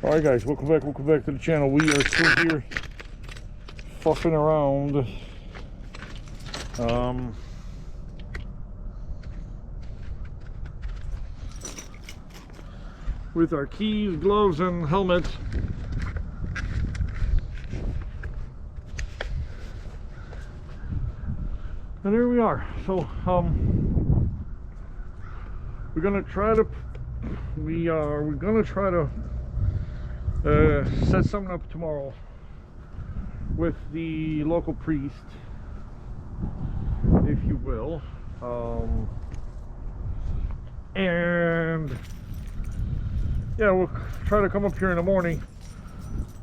Alright guys, welcome back to the channel. We are still here fuffing around with our keys, gloves, and helmet. And here we are. So we're gonna try to set something up tomorrow with the local priest, if you will, and yeah, we'll try to come up here in the morning.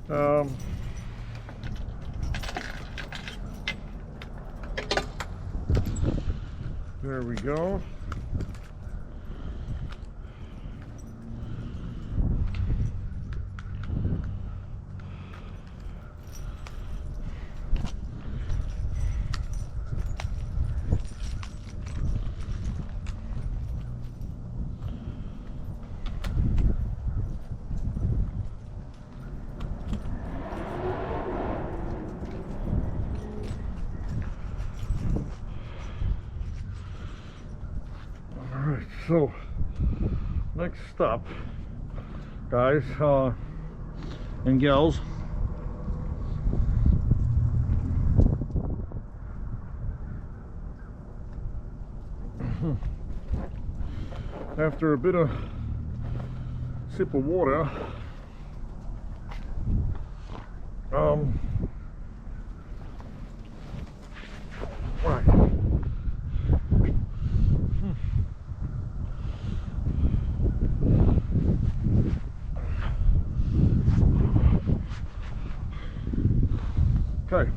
There we go. So, next stop, guys and gals, after a bit of sip of water, right. Okay,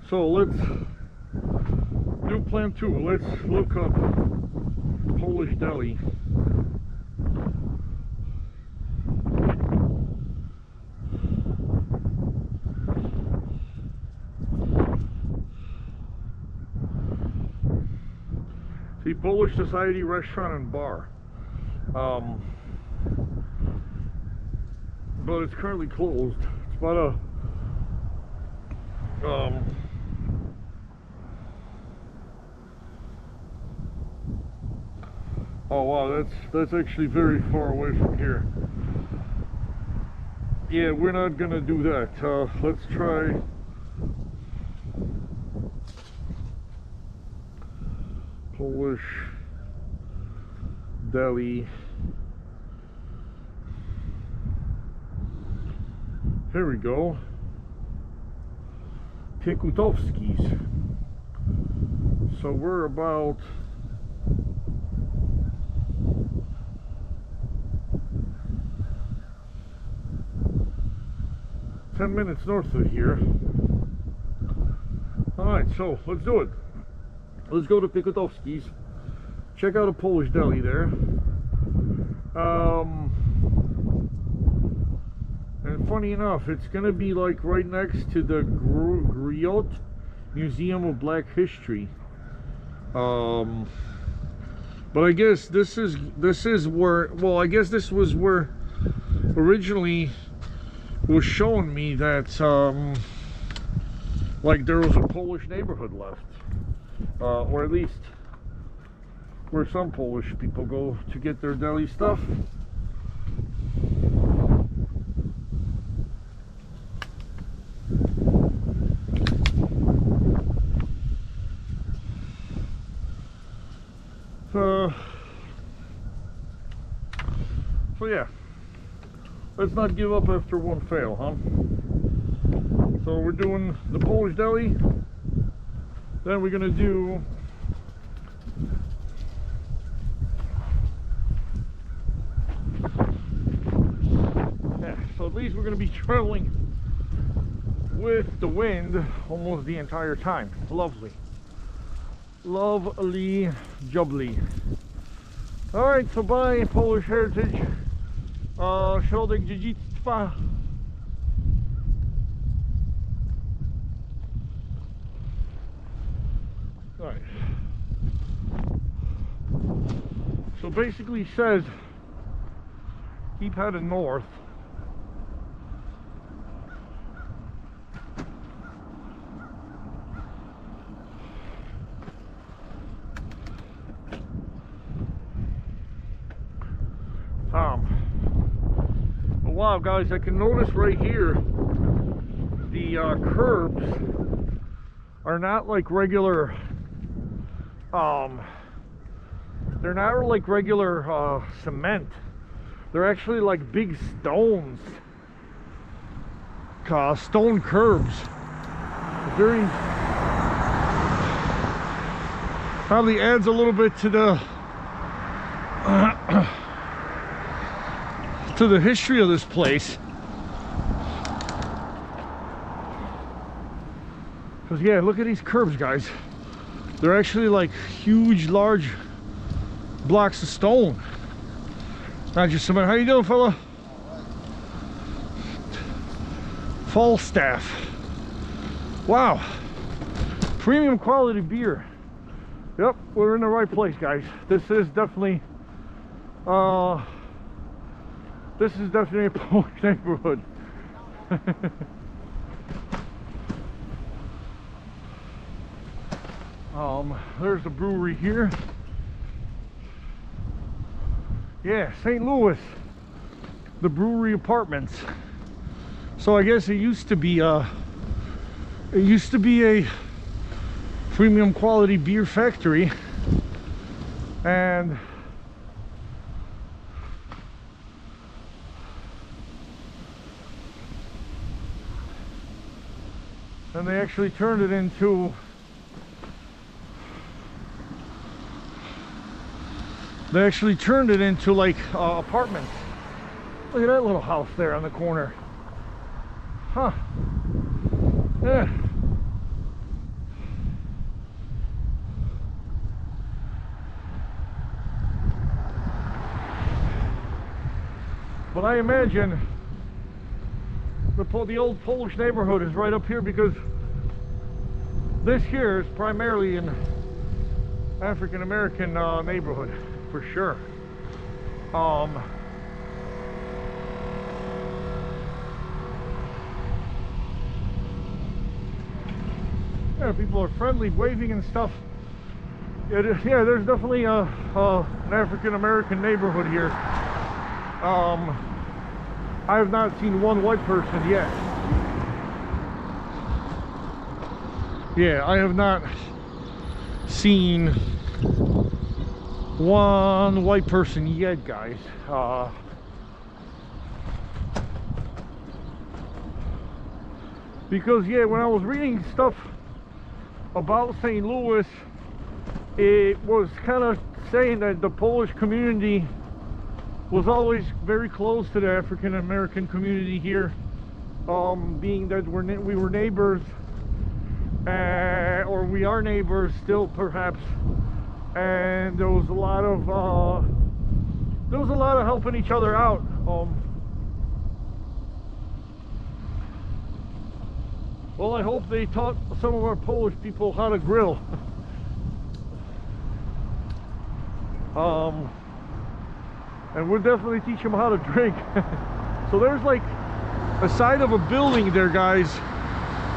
so let's do plan 2. Let's look up Polish deli. See, Polish Society Restaurant and Bar, but it's currently closed. It's about a oh wow, that's actually very far away from here. Yeah, we're not gonna do that. Let's try Polish deli. Here we go. Piekutowski's. So we're about minutes north of here. Alright, so let's do it. Let's go to Piekutowski's. Check out a Polish deli there. And funny enough, it's gonna be like right next to the Griot Museum of Black History. But I guess this is where, well, I guess this was where originally was showing me that like there was a Polish neighborhood left, or at least where some Polish people go to get their deli stuff. So yeah, let's not give up after one fail, huh? So we're doing the Polish deli, then we're gonna do so at least we're gonna be traveling with the wind almost the entire time. Lovely, lovely jubbly. All right, so bye Polish heritage, środek dziedzictwa. All right, so basically says keep heading north. Wow, guys, I can notice right here the curbs are not like regular. They're not like regular cement. They're actually like big stones, stone curbs. Very probably adds a little bit to the history of this place. Because yeah, look at these curbs, guys. They're actually like huge, large blocks of stone, not just cement. How you doing, fella? Falstaff. Wow, premium quality beer. Yep, we're in the right place, guys. This is definitely a Polish neighborhood. There's the brewery here. Yeah, St. Louis, the brewery apartments. So I guess it used to be a premium quality beer factory, and they actually turned it into like apartments. Look at that little house there on the corner. Huh. Yeah. But I imagine the old Polish neighborhood is right up here, because this here is primarily an African American neighborhood for sure. Yeah, people are friendly, waving and stuff. Yeah, there's definitely an African American neighborhood here. I have not seen one white person yet. Yeah, I have not seen one white person yet, guys. Because yeah, when I was reading stuff about St. Louis, it was kind of saying that the Polish community was always very close to the African American community here, being that we were neighbors, or we are neighbors still, perhaps. And there was a lot of helping each other out. Well, I hope they taught some of our Polish people how to grill. And we'll definitely teach them how to drink. So there's like a side of a building there, guys,